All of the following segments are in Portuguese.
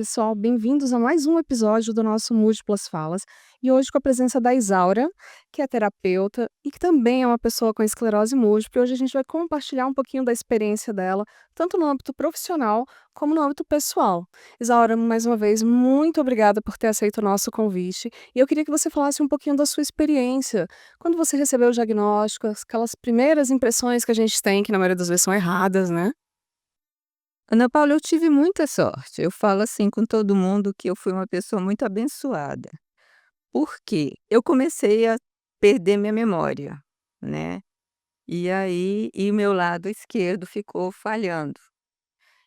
pessoal, bem-vindos a mais um episódio do nosso Múltiplas Falas. E hoje com a presença da Isaura, que é terapeuta e que também é uma pessoa com esclerose múltipla. E hoje a gente vai compartilhar um pouquinho da experiência dela, tanto no âmbito profissional como no âmbito pessoal. Isaura, mais uma vez, muito obrigada por ter aceito o nosso convite. E eu queria que você falasse um pouquinho da sua experiência. Quando você recebeu o diagnóstico, aquelas primeiras impressões que a gente tem, que na maioria das vezes são erradas, né? Ana Paula, eu tive muita sorte. Eu falo assim com todo mundo que eu fui uma pessoa muito abençoada. Por quê? Eu comecei a perder minha memória, né? E o meu lado esquerdo ficou falhando.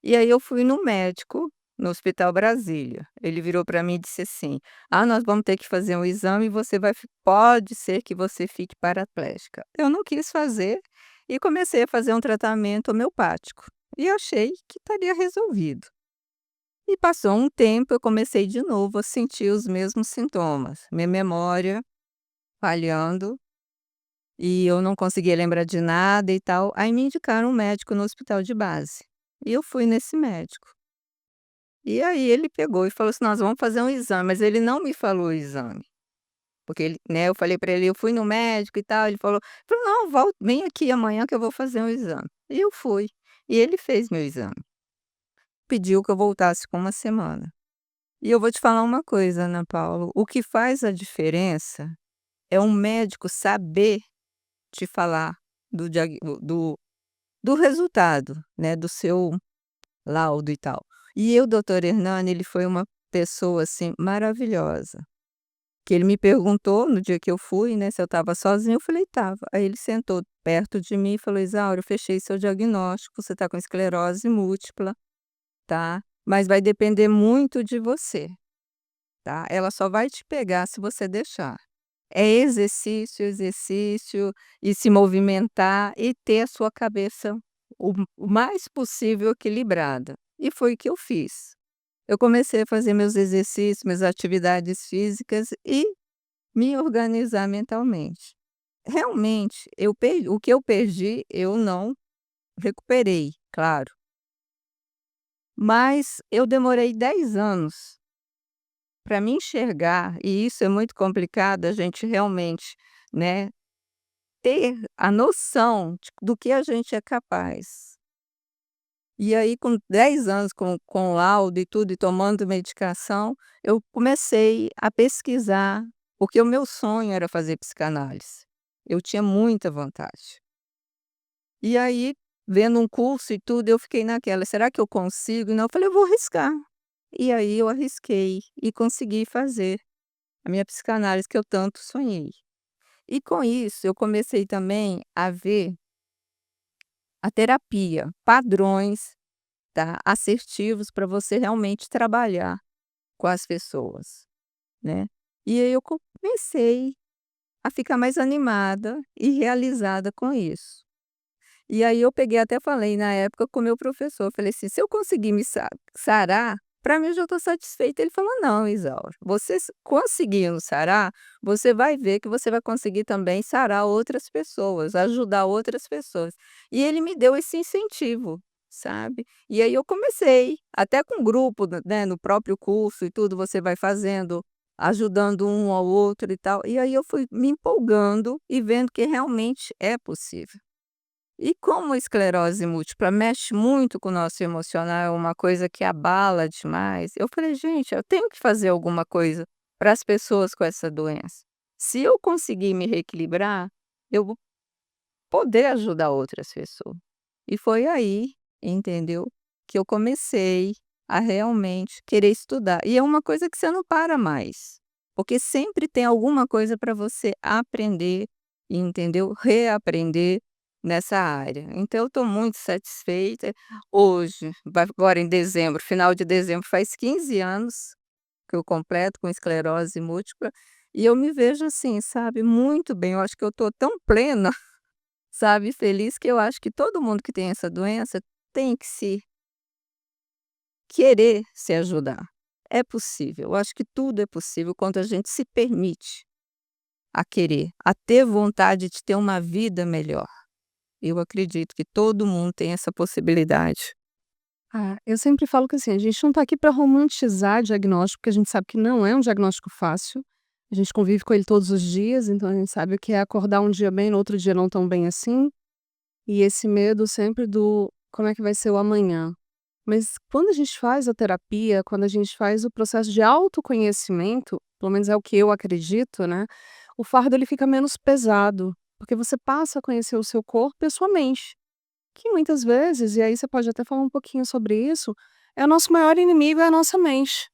E aí eu fui no médico, no Hospital Brasília. Ele virou para mim e disse assim: "Ah, nós vamos ter que fazer um exame e você pode ser que você fique paraplégica". Eu não quis fazer e comecei a fazer um tratamento homeopático. E achei que estaria resolvido. E passou um tempo, eu comecei de novo a sentir os mesmos sintomas, minha memória falhando, e eu não conseguia lembrar de nada e tal. Aí me indicaram um médico no hospital de base. E eu fui nesse médico. E aí ele pegou e falou assim: "Nós vamos fazer um exame", mas ele não me falou o exame, porque ele, né, eu falei para ele: "Eu fui no médico e tal", ele falou: "Não, vem aqui amanhã que eu vou fazer um exame". E eu fui, e ele fez meu exame, pediu que eu voltasse com uma semana. E eu vou te falar uma coisa, Ana Paula, o que faz a diferença é um médico saber te falar do resultado, né, do seu laudo e tal. E o doutor Hernani, ele foi uma pessoa, assim, maravilhosa, que ele me perguntou no dia que eu fui, né, se eu estava sozinha, eu falei: "Estava". Aí ele sentou perto de mim e falou: "Isaura, eu fechei seu diagnóstico, você está com esclerose múltipla, tá, mas vai depender muito de você". Tá? Ela só vai te pegar se você deixar. É exercício, exercício, e se movimentar e ter a sua cabeça o mais possível equilibrada. E foi o que eu fiz. Eu comecei a fazer meus exercícios, minhas atividades físicas e me organizar mentalmente. Realmente, o que eu perdi, eu não recuperei, claro, mas eu demorei 10 anos para me enxergar, e isso é muito complicado, a gente realmente, né, ter a noção do que a gente é capaz. E aí com 10 anos com laudo e tudo e tomando medicação, eu comecei a pesquisar, porque o meu sonho era fazer psicanálise. Eu tinha muita vontade. E aí, vendo um curso e tudo, eu fiquei naquela: "Será que eu consigo?" Não, eu falei: "Eu vou arriscar". E aí eu arrisquei e consegui fazer a minha psicanálise que eu tanto sonhei. E com isso eu comecei também a ver a terapia, padrões, tá, assertivos para você realmente trabalhar com as pessoas, né. E aí eu comecei a ficar mais animada e realizada com isso. E aí eu peguei até falei na época com o meu professor, falei assim: "Se eu conseguir me sarar, para mim eu já estou satisfeita". Ele falou: "Não, Isaura, você conseguindo sarar, você vai ver que você vai conseguir também sarar outras pessoas, ajudar outras pessoas". E ele me deu esse incentivo, sabe. E aí eu comecei, até com grupo, né, no próprio curso e tudo, você vai fazendo, ajudando um ao outro e tal. E aí eu fui me empolgando e vendo que realmente é possível. E como a esclerose múltipla mexe muito com o nosso emocional, é uma coisa que abala demais, eu falei: "Gente, eu tenho que fazer alguma coisa para as pessoas com essa doença. Se eu conseguir me reequilibrar, eu vou poder ajudar outras pessoas". E foi aí, entendeu, que eu comecei a realmente querer estudar. E é uma coisa que você não para mais, porque sempre tem alguma coisa para você aprender, entendeu, reaprender nessa área. Então eu estou muito satisfeita. Hoje, vai agora em dezembro, final de dezembro, faz 15 anos que eu completo com esclerose múltipla, e eu me vejo assim, sabe, muito bem. Eu acho que eu estou tão plena, sabe, feliz, que eu acho que todo mundo que tem essa doença tem que se querer se ajudar. É possível, eu acho que tudo é possível quando a gente se permite a querer, a ter vontade de ter uma vida melhor. Eu acredito que todo mundo tem essa possibilidade. Ah, eu sempre falo que assim, a gente não está aqui para romantizar diagnóstico, porque a gente sabe que não é um diagnóstico fácil. A gente convive com ele todos os dias, então a gente sabe o que é acordar um dia bem, no outro dia não tão bem assim. E esse medo sempre do como é que vai ser o amanhã. Mas quando a gente faz a terapia, quando a gente faz o processo de autoconhecimento, pelo menos é o que eu acredito, né? O fardo ele fica menos pesado, porque você passa a conhecer o seu corpo e a sua mente. Que muitas vezes, e aí você pode até falar um pouquinho sobre isso, é o nosso maior inimigo é a nossa mente,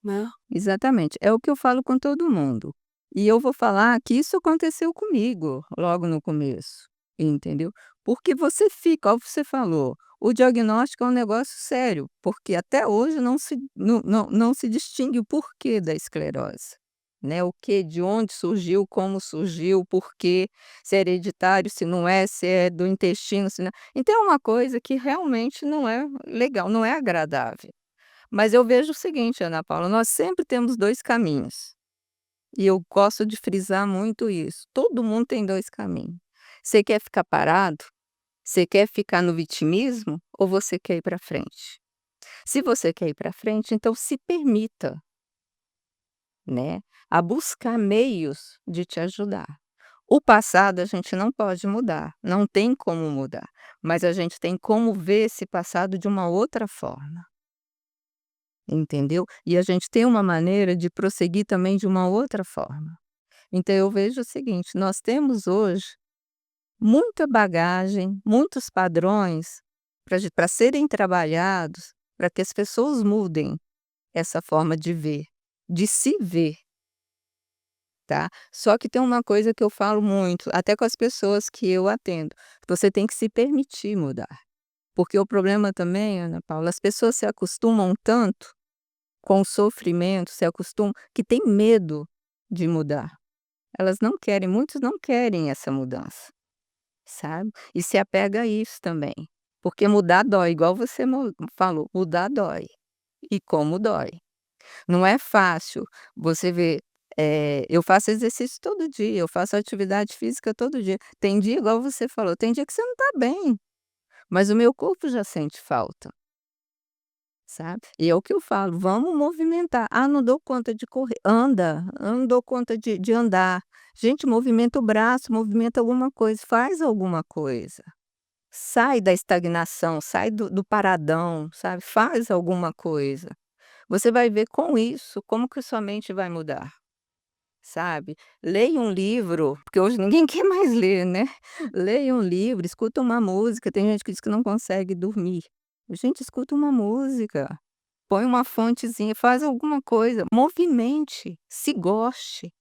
né. Exatamente, é o que eu falo com todo mundo. E eu vou falar que isso aconteceu comigo logo no começo, entendeu? Porque você fica, ó, você falou, o diagnóstico é um negócio sério, porque até hoje não se distingue o porquê da esclerose, né? O que, de onde surgiu, como surgiu, porquê, se é hereditário, se não é, se é do intestino, se não... Então é uma coisa que realmente não é legal, não é agradável. Mas eu vejo o seguinte, Ana Paula, nós sempre temos 2 caminhos, e eu gosto de frisar muito isso, todo mundo tem 2 caminhos. Você quer ficar parado? Você quer ficar no vitimismo ou você quer ir para frente? Se você quer ir para frente, então se permita, né, a buscar meios de te ajudar. O passado a gente não pode mudar, não tem como mudar, mas a gente tem como ver esse passado de uma outra forma. Entendeu? E a gente tem uma maneira de prosseguir também de uma outra forma. Então eu vejo o seguinte, nós temos hoje muita bagagem, muitos padrões para serem trabalhados, para que as pessoas mudem essa forma de ver, de se ver, tá. Só que tem uma coisa que eu falo muito, até com as pessoas que eu atendo, você tem que se permitir mudar. Porque o problema também, Ana Paula, as pessoas se acostumam tanto com o sofrimento, se acostumam que tem medo de mudar. Elas não querem, muitos não querem essa mudança, sabe. E se apega a isso também, porque mudar dói, igual você falou, mudar dói, e como dói. Não é fácil, você vê, eu faço exercício todo dia, eu faço atividade física todo dia. Tem dia, igual você falou, tem dia que você não está bem, mas o meu corpo já sente falta. Sabe? E é o que eu falo, vamos movimentar. "Ah, não dou conta de correr", anda, "eu não dou conta de andar". Gente, movimenta o braço, movimenta alguma coisa, faz alguma coisa. Sai da estagnação, sai do paradão, sabe, faz alguma coisa. Você vai ver com isso como que sua mente vai mudar, sabe. Leia um livro, porque hoje ninguém quer mais ler, né. Leia um livro, escuta uma música, tem gente que diz que não consegue dormir. Gente, escuta uma música. Põe uma fontezinha, faz alguma coisa, movimente, se goste,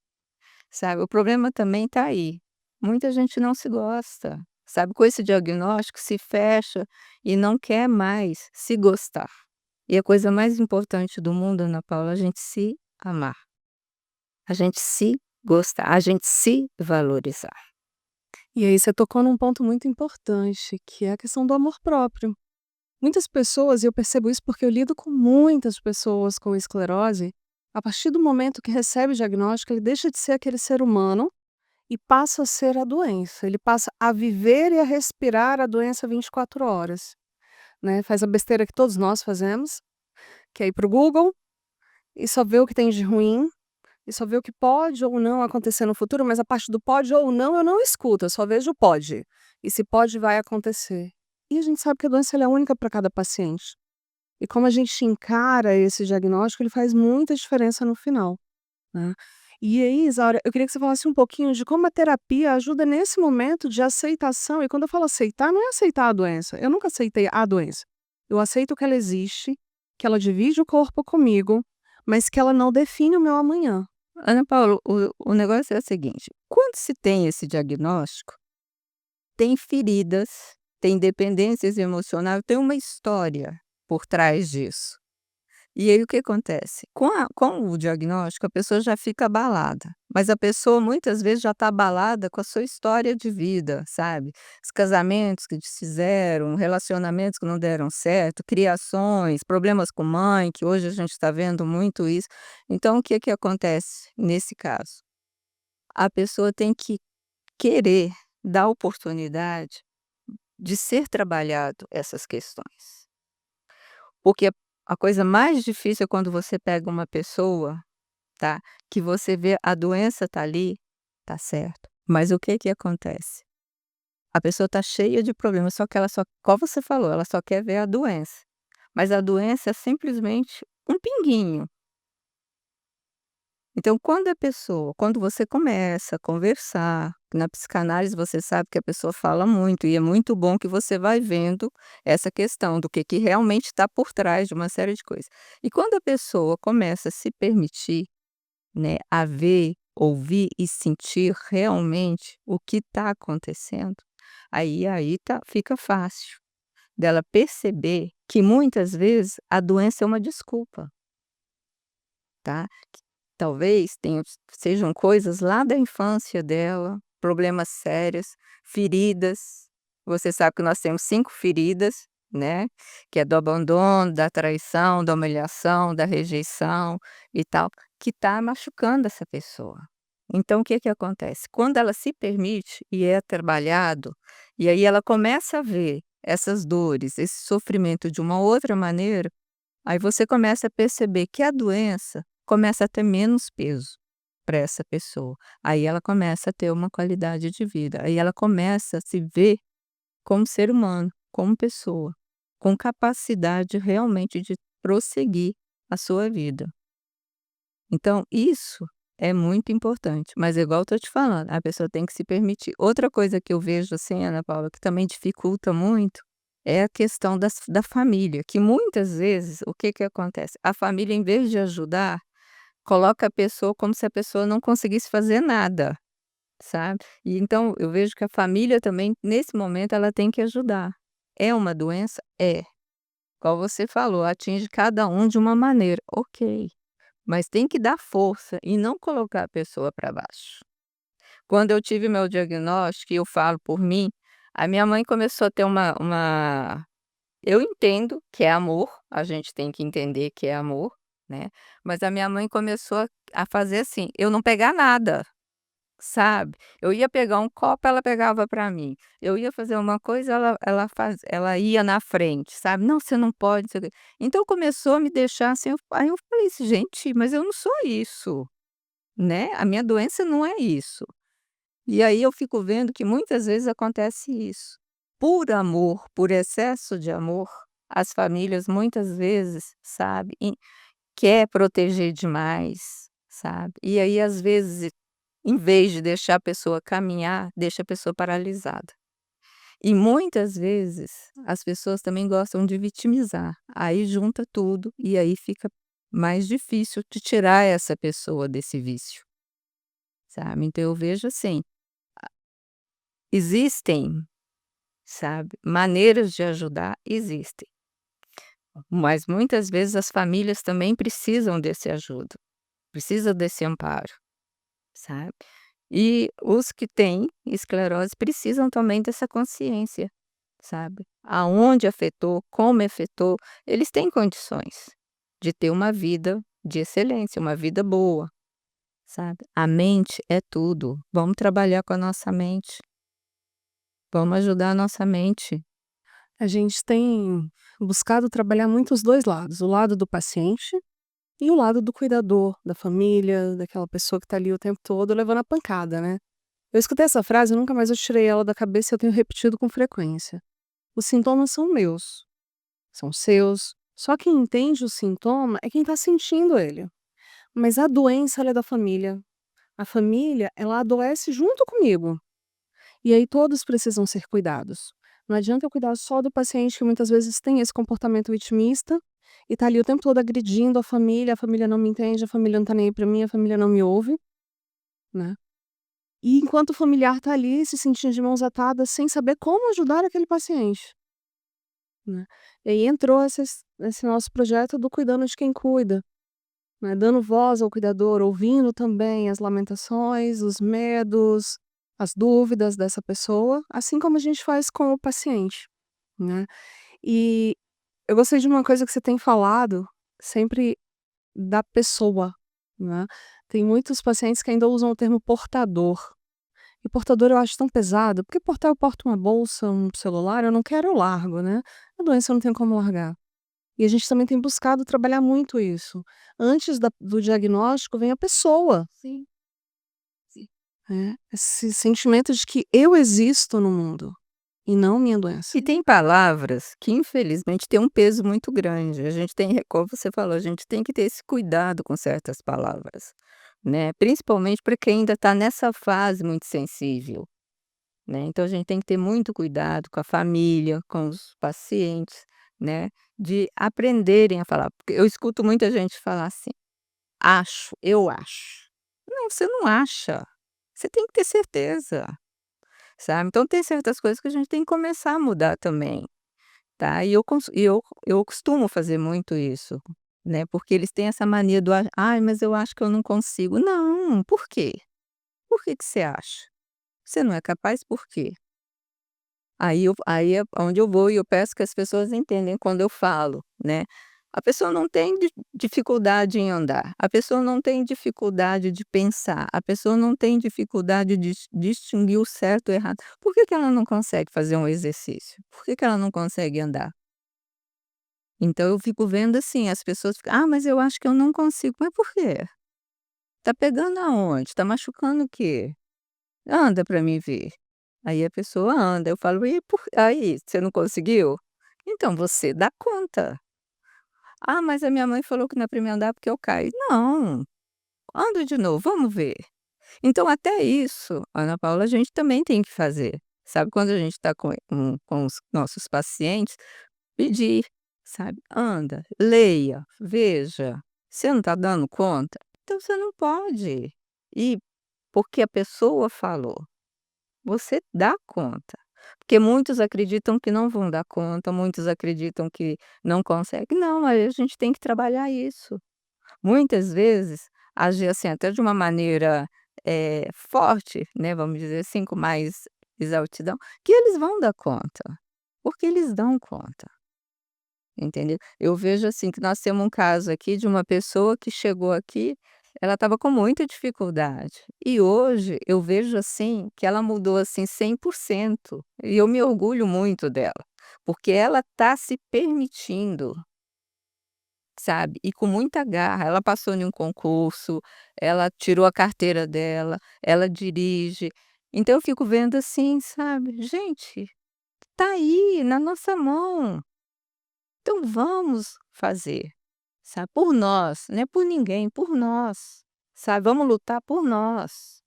sabe. O problema também está aí, muita gente não se gosta, sabe, com esse diagnóstico se fecha e não quer mais se gostar. E a coisa mais importante do mundo, Ana Paula, é a gente se amar, a gente se gostar, a gente se valorizar. E aí você tocou num ponto muito importante, que é a questão do amor próprio. Muitas pessoas, e eu percebo isso porque eu lido com muitas pessoas com esclerose, a partir do momento que recebe o diagnóstico, ele deixa de ser aquele ser humano e passa a ser a doença. Ele passa a viver e a respirar a doença 24 horas, né? Faz a besteira que todos nós fazemos, que é ir para o Google e só ver o que tem de ruim, e só ver o que pode ou não acontecer no futuro, mas a parte do pode ou não eu não escuto, eu só vejo o pode. E se pode, vai acontecer. E a gente sabe que a doença ela é única para cada paciente. E como a gente encara esse diagnóstico, ele faz muita diferença no final, né. E aí, Isaura, eu queria que você falasse um pouquinho de como a terapia ajuda nesse momento de aceitação, e quando eu falo aceitar, não é aceitar a doença, eu nunca aceitei a doença. Eu aceito que ela existe, que ela divide o corpo comigo, mas que ela não define o meu amanhã. Ana Paula, o negócio é o seguinte, quando se tem esse diagnóstico, tem feridas, tem dependências emocionais, tem uma história por trás disso. E aí o que acontece? Com o diagnóstico, a pessoa já fica abalada, mas a pessoa muitas vezes já está abalada com a sua história de vida, sabe. Os casamentos que desfizeram, relacionamentos que não deram certo, criações, problemas com mãe, que hoje a gente está vendo muito isso. Então o que que acontece nesse caso? A pessoa tem que querer dar oportunidade de ser trabalhado essas questões. Porque a coisa mais difícil é quando você pega uma pessoa, tá, que você vê a doença tá ali, tá certo, mas o que que acontece? A pessoa tá cheia de problemas, só que ela só, como você falou, ela só quer ver a doença, mas a doença é simplesmente um pinguinho. Então, quando você começa a conversar, na psicanálise você sabe que a pessoa fala muito, e é muito bom que você vai vendo essa questão do que realmente está por trás de uma série de coisas. E quando a pessoa começa a se permitir, né, a ver, ouvir e sentir realmente o que está acontecendo, aí tá, fica fácil dela perceber que muitas vezes a doença é uma desculpa, tá? Talvez sejam coisas lá da infância dela, problemas sérios, feridas. Você sabe que nós temos 5 feridas, né, que é do abandono, da traição, da humilhação, da rejeição e tal, que está machucando essa pessoa. Então o que que acontece? Quando ela se permite e é trabalhado, e aí ela começa a ver essas dores, esse sofrimento de uma outra maneira, aí você começa a perceber que a doença começa a ter menos peso para essa pessoa. Aí ela começa a ter uma qualidade de vida. Aí ela começa a se ver como ser humano, como pessoa, com capacidade realmente de prosseguir a sua vida. Então, isso é muito importante. Mas, igual eu tô te falando, a pessoa tem que se permitir. Outra coisa que eu vejo, assim, Ana Paula, que também dificulta muito, é a questão da família, que muitas vezes, o que que acontece? A família, em vez de ajudar, coloca a pessoa como se a pessoa não conseguisse fazer nada, sabe. E então eu vejo que a família também, nesse momento, ela tem que ajudar. É uma doença? É. Igual você falou, atinge cada um de uma maneira, ok, mas tem que dar força e não colocar a pessoa para baixo. Quando eu tive meu diagnóstico, e eu falo por mim, a minha mãe começou a ter uma eu entendo que é amor, a gente tem que entender que é amor, né, mas a minha mãe começou a fazer assim, eu não pegar nada, sabe. Eu ia pegar um copo, ela pegava para mim. Eu ia fazer uma coisa, ela ia na frente, sabe. "Não, você não pode, não sei o quê". Então começou a me deixar assim, aí eu falei assim: "Gente, mas eu não sou isso, né, a minha doença não é isso". E aí eu fico vendo que muitas vezes acontece isso. Por amor, por excesso de amor, as famílias muitas vezes, sabe, quer proteger demais, sabe. E aí às vezes, em vez de deixar a pessoa caminhar, deixa a pessoa paralisada. E muitas vezes as pessoas também gostam de vitimizar, aí junta tudo e aí fica mais difícil de tirar essa pessoa desse vício, sabe. Então eu vejo assim, existem, sabe, maneiras de ajudar, existem, mas muitas vezes as famílias também precisam desse ajuda, precisam desse amparo, sabe. E os que têm esclerose precisam também dessa consciência, sabe. Aonde afetou, como afetou, eles têm condições de ter uma vida de excelência, uma vida boa, sabe. A mente é tudo, vamos trabalhar com a nossa mente, vamos ajudar a nossa mente. A gente tem buscado trabalhar muito os 2 lados, o lado do paciente e o lado do cuidador, da família, daquela pessoa que tá ali o tempo todo levando a pancada, né. Eu escutei essa frase e nunca mais eu tirei ela da cabeça e eu tenho repetido com frequência. Os sintomas são meus, são seus, só quem entende o sintoma é quem tá sentindo ele. Mas a doença ela é da família. A família, ela adoece junto comigo. E aí todos precisam ser cuidados. Não adianta eu cuidar só do paciente que muitas vezes tem esse comportamento vitimista e tá ali o tempo todo agredindo a família não me entende, a família não tá nem aí pra mim, a família não me ouve, né. E enquanto o familiar tá ali se sentindo de mãos atadas sem saber como ajudar aquele paciente, né. E aí entrou esse nosso projeto do cuidando de quem cuida, né, dando voz ao cuidador, ouvindo também as lamentações, os medos, as dúvidas dessa pessoa, assim como a gente faz com o paciente, né. E eu gostei de uma coisa que você tem falado, sempre da pessoa, né. Tem muitos pacientes que ainda usam o termo portador, e portador eu acho tão pesado, porque portar eu porto uma bolsa, um celular, eu não quero eu largo, né. A doença eu não tenho como largar. E a gente também tem buscado trabalhar muito isso. Antes do diagnóstico vem a pessoa, Sim, sim. né, esse sentimento de que eu existo no mundo e não minha doença. E tem palavras que infelizmente têm um peso muito grande, a gente tem como você falou, a gente tem que ter esse cuidado com certas palavras, né, principalmente para quem ainda está nessa fase muito sensível, né, então a gente tem que ter muito cuidado com a família, com os pacientes, né, de aprenderem a falar, porque eu escuto muita gente falar assim: "Acho, eu acho". Não, você não acha, você tem que ter certeza, sabe. Então tem certas coisas que a gente tem que começar a mudar também. Tá, e eu costumo fazer muito isso, né, porque eles têm essa mania do: "Ai, mas eu acho que eu não consigo". Não, por quê? Por que que você acha? Você não é capaz por quê? Aí é onde eu vou e eu peço que as pessoas entendem quando eu falo, né. A pessoa não tem dificuldade em andar, a pessoa não tem dificuldade de pensar, a pessoa não tem dificuldade de distinguir o certo e o errado. Por que que ela não consegue fazer um exercício? Por que que ela não consegue andar? Então eu fico vendo assim, as pessoas ficam: "Ah, mas eu acho que eu não consigo", mas por quê? Tá pegando aonde? Tá machucando o quê? Anda pra mim ver. Aí a pessoa anda, eu falo: "E aí, você não conseguiu? Então você dá conta". "Ah, mas a minha mãe falou que não é pra mim andar porque eu caio". "Não, anda de novo, vamos ver". Então até isso, Ana Paula, a gente também tem que fazer, sabe, quando a gente está com os nossos pacientes, pedir, sabe, anda, leia, veja, você não está dando conta? Então você não pode. E porque a pessoa falou, você dá conta. Porque muitos acreditam que não vão dar conta, muitos acreditam que não conseguem. Não, aí a gente tem que trabalhar isso. Muitas vezes, agir assim, até de uma maneira, forte, né, vamos dizer assim, com mais exaltidão, que eles vão dar conta, porque eles dão conta. Entendeu? Eu vejo, assim, que nós temos um caso aqui de uma pessoa que chegou aqui, ela estava com muita dificuldade, e hoje eu vejo, assim, que ela mudou, assim, 100% e eu me orgulho muito dela, porque ela está se permitindo, sabe, e com muita garra, ela passou em um concurso, ela tirou a carteira dela, ela dirige, então eu fico vendo assim, sabe, gente, tá aí na nossa mão. Então vamos fazer, sabe, por nós, não é por ninguém, por nós, sabe, vamos lutar por nós,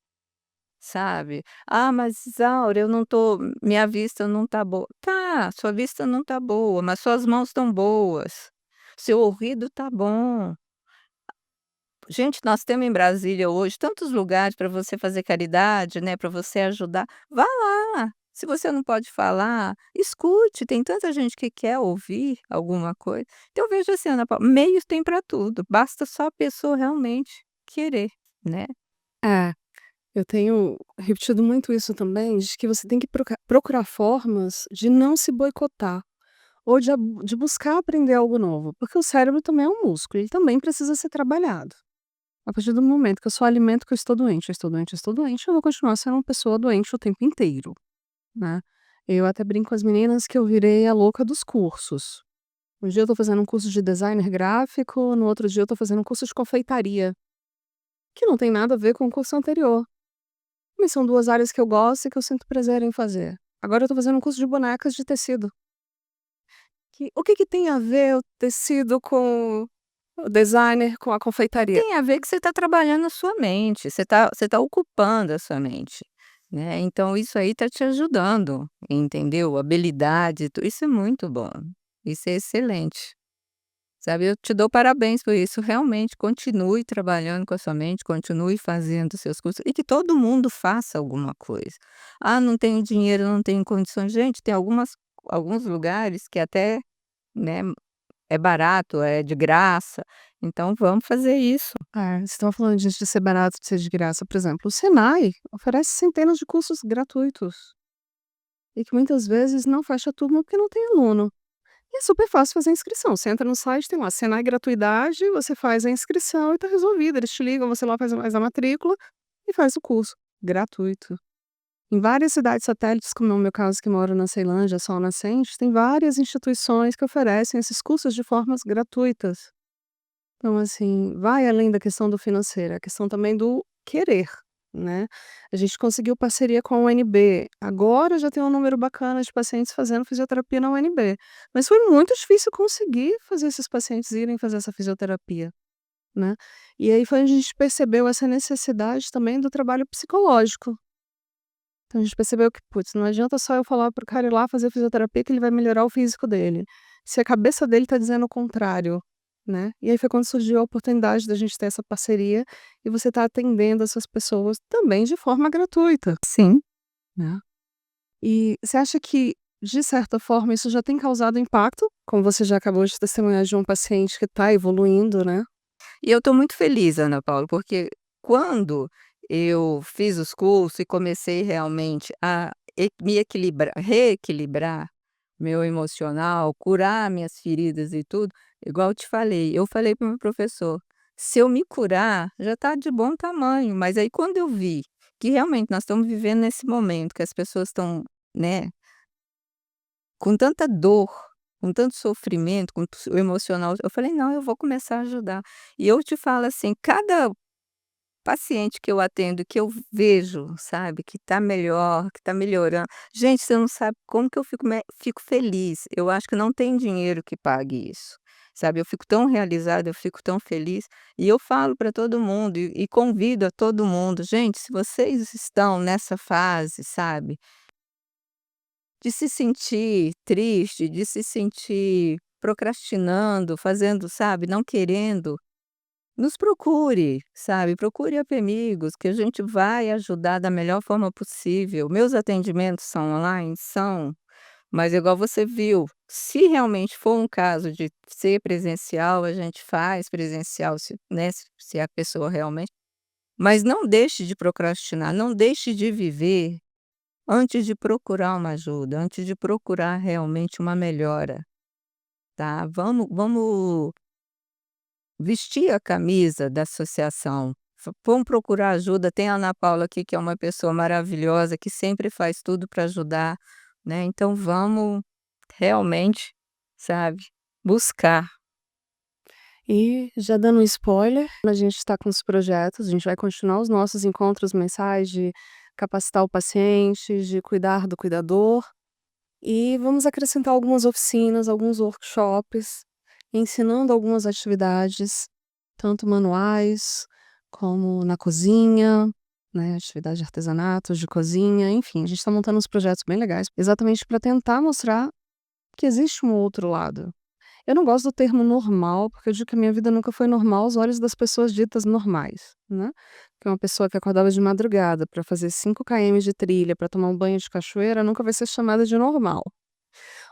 sabe. "Ah, mas Isaura, eu não tô minha vista não tá boa". Tá, sua vista não tá boa, mas suas mãos estão boas, seu ouvido tá bom. Gente, nós temos em Brasília hoje tantos lugares para você fazer caridade, né, para você ajudar. Vá lá. Se você não pode falar, escute, tem tanta gente que quer ouvir alguma coisa. Então eu vejo assim, Ana Paula, meios tem para tudo, basta só a pessoa realmente querer, né. É, eu tenho repetido muito isso também, de que você tem que procurar formas de não se boicotar, ou de buscar aprender algo novo, porque o cérebro também é um músculo, ele também precisa ser trabalhado. A partir do momento que eu só alimento que eu estou doente, eu estou doente, eu estou doente, eu vou continuar sendo uma pessoa doente o tempo inteiro, né. Eu até brinco com as meninas que eu virei a louca dos cursos. Um dia eu tô fazendo um curso de designer gráfico, no outro dia eu tô fazendo um curso de confeitaria, que não tem nada a ver com o curso anterior, mas são 2 áreas que eu gosto e que eu sinto prazer em fazer. Agora eu tô fazendo um curso de bonecas de tecido, que o que que tem a ver o tecido com o designer, com a confeitaria? Tem a ver que você está trabalhando a sua mente, você tá ocupando a sua mente, né, então isso aí está te ajudando, entendeu, habilidade, isso é muito bom, isso é excelente. Sabe, eu te dou parabéns por isso, realmente continue trabalhando com a sua mente, continue fazendo os seus cursos e que todo mundo faça alguma coisa. "Ah, não tenho dinheiro, não tenho condições", gente, tem alguns lugares que até, né, é barato, é de graça, então vamos fazer isso. Você estava falando disso de ser barato, de ser de graça, por exemplo, o Senai oferece centenas de cursos gratuitos, e que muitas vezes não fecha a turma porque não tem aluno. E é super fácil fazer a inscrição, você entra no site, tem lá Senai gratuidade, você faz a inscrição e tá resolvido, eles te ligam, você lá faz a matrícula e faz o curso, gratuito. Em várias cidades satélites, como é o meu caso que moro na Ceilândia, Sol Nascente, tem várias instituições que oferecem esses cursos de formas gratuitas. Então, assim, vai além da questão do financeiro, é a questão também do querer, né. A gente conseguiu parceria com a UNB, agora já tem um número bacana de pacientes fazendo fisioterapia na UNB, mas foi muito difícil conseguir fazer esses pacientes irem fazer essa fisioterapia, né. E aí foi onde a gente percebeu essa necessidade também do trabalho psicológico. Então a gente percebeu que, putz, não adianta só eu falar para o cara ir lá fazer fisioterapia que ele vai melhorar o físico dele, se a cabeça dele tá dizendo o contrário, né. E aí foi quando surgiu a oportunidade da gente ter essa parceria e você tá atendendo essas pessoas também de forma gratuita, Sim. né. E você acha que, de certa forma, isso já tem causado impacto? Como você já acabou de testemunhar de um paciente que tá evoluindo, né. E eu estou muito feliz, Ana Paula, porque quando eu fiz os cursos e comecei realmente a me equilibrar, reequilibrar meu emocional, curar minhas feridas e tudo, igual eu te falei, eu falei para o meu professor: "Se eu me curar, já está de bom tamanho", mas aí quando eu vi que realmente nós estamos vivendo nesse momento que as pessoas estão, né, com tanta dor, com tanto sofrimento, com o emocional, eu falei: "Não, eu vou começar a ajudar". E eu te falo assim, cada paciente que eu atendo, que eu vejo, sabe, que tá melhor, que tá melhorando, gente, você não sabe como que eu fico feliz. Eu acho que não tem dinheiro que pague isso, sabe. Eu fico tão realizada, eu fico tão feliz, e eu falo para todo mundo e convido a todo mundo: "Gente, se vocês estão nessa fase, sabe, de se sentir triste, de se sentir procrastinando, fazendo, sabe, não querendo, nos procure, sabe, procure amigos que a gente vai ajudar da melhor forma possível. Meus atendimentos são online? São, mas igual você viu, se realmente for um caso de ser presencial, a gente faz presencial, se, né, se a pessoa realmente, mas não deixe de procrastinar, não deixe de viver antes de procurar uma ajuda, antes de procurar realmente uma melhora, tá. Vamos vestir a camisa da associação, vamos procurar ajuda, tem a Ana Paula aqui que é uma pessoa maravilhosa, que sempre faz tudo para ajudar, né, então vamos realmente, sabe, buscar. E já dando um spoiler, a gente está com os projetos, a gente vai continuar os nossos encontros mensais de capacitar o paciente, de cuidar do cuidador, e vamos acrescentar algumas oficinas, alguns workshops, ensinando algumas atividades, tanto manuais como na cozinha, né, atividade de artesanato, de cozinha, enfim, a gente está montando uns projetos bem legais, exatamente para tentar mostrar que existe um outro lado. Eu não gosto do termo normal, porque eu digo que a minha vida nunca foi normal aos olhos das pessoas ditas normais, né. Que uma pessoa que acordava de madrugada para fazer 5 km de trilha, para tomar um banho de cachoeira, nunca vai ser chamada de normal.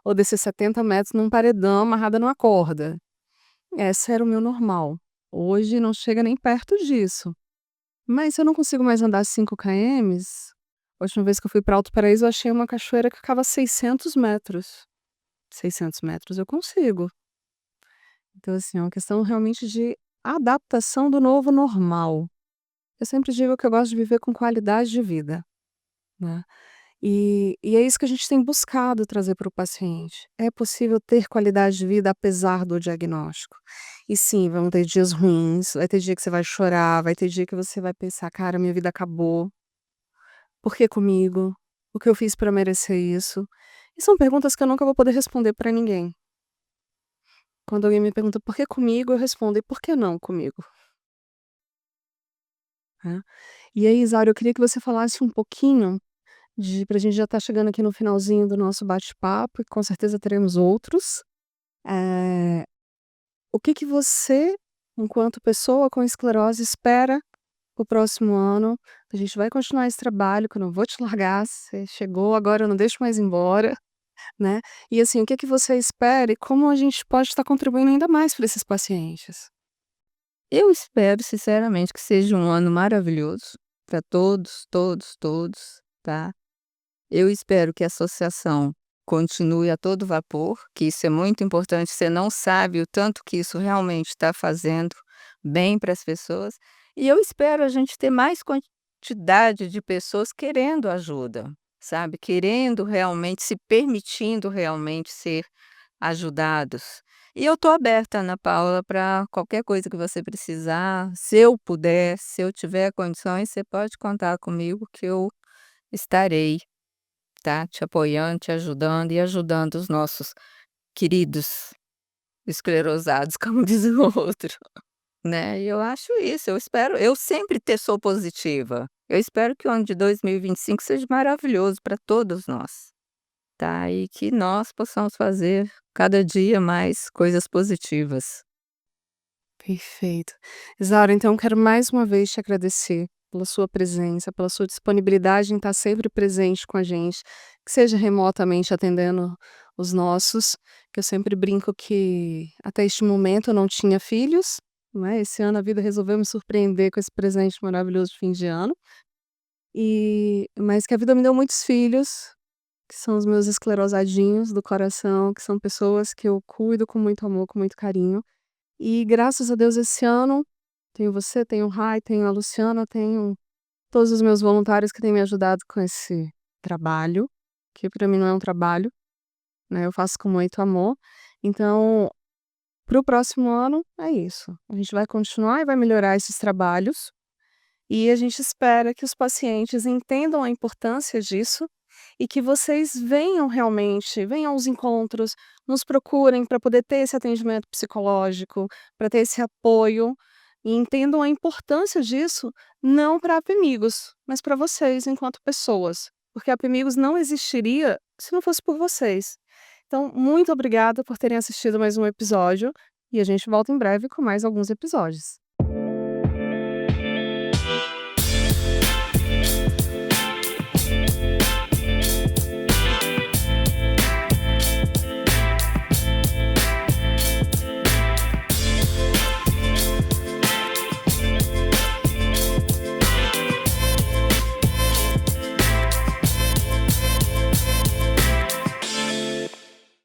Ou descer 70 metros num paredão amarrada numa corda. Esse era o meu normal. Hoje não chega nem perto disso. Mas se eu não consigo mais andar 5 km, a última vez que eu fui para Alto Paraíso eu achei uma cachoeira que ficava a 600 metros. 600 metros eu consigo. Então, assim, é uma questão realmente de adaptação do novo normal. Eu sempre digo que eu gosto de viver com qualidade de vida, né. E é isso que a gente tem buscado trazer para o paciente. É possível ter qualidade de vida apesar do diagnóstico. E sim, vão ter dias ruins, vai ter dia que você vai chorar, vai ter dia que você vai pensar: "Cara, minha vida acabou. Por que comigo? O que eu fiz para merecer isso?". E são perguntas que eu nunca vou poder responder para ninguém. Quando alguém me pergunta: "Por que comigo?", eu respondo: "E por que não comigo?", né. E aí, Isaura, eu queria que você falasse um pouquinho de pra gente já estar chegando aqui no finalzinho do nosso bate-papo, e com certeza teremos outros. Eh, o que que você, enquanto pessoa com esclerose, espera para o próximo ano? A gente vai continuar esse trabalho, que eu não vou te largar, você chegou, agora eu não deixo mais embora, né. E assim, o que que você espera e como a gente pode estar contribuindo ainda mais para esses pacientes? Eu espero sinceramente que seja um ano maravilhoso para todos, todos, todos, tá. Eu espero que a associação continue a todo vapor, que isso é muito importante, você não sabe o tanto que isso realmente está fazendo bem para as pessoas, e eu espero a gente ter mais quantidade de pessoas querendo ajuda, sabe, querendo realmente, se permitindo realmente ser ajudados. E eu estou aberta, Ana Paula, para qualquer coisa que você precisar, se eu puder, se eu tiver condições, você pode contar comigo que eu estarei, tá, te apoiando, te ajudando e ajudando os nossos queridos esclerosados, como diz o outro. Né, e eu acho isso, eu sempre sou positiva. Eu espero que o ano de 2025 seja maravilhoso para todos nós, tá, e que nós possamos fazer cada dia mais coisas positivas. Perfeito. Isaura, então eu quero mais uma vez te agradecer pela sua presença, pela sua disponibilidade em estar sempre presente com a gente, que seja remotamente atendendo os nossos, que eu sempre brinco que até este momento eu não tinha filhos, né? Esse ano a vida resolveu me surpreender com esse presente maravilhoso de fim de ano, mas que a vida me deu muitos filhos, que são os meus esclerosadinhos do coração, que são pessoas que eu cuido com muito amor, com muito carinho. E graças a Deus esse ano, tenho você, tenho o Rai, tenho a Luciana, tenho todos os meus voluntários que têm me ajudado com esse trabalho, que para mim não é um trabalho, né, eu faço com muito amor. Então, para o próximo ano é isso, a gente vai continuar e vai melhorar esses trabalhos, e a gente espera que os pacientes entendam a importância disso e que vocês venham aos encontros, nos procurem para poder ter esse atendimento psicológico, para ter esse apoio e entendam a importância disso, não para a Apimigos, mas para vocês enquanto pessoas, porque a Apimigos não existiria se não fosse por vocês. Então, muito obrigada por terem assistido mais um episódio e a gente volta em breve com mais alguns episódios.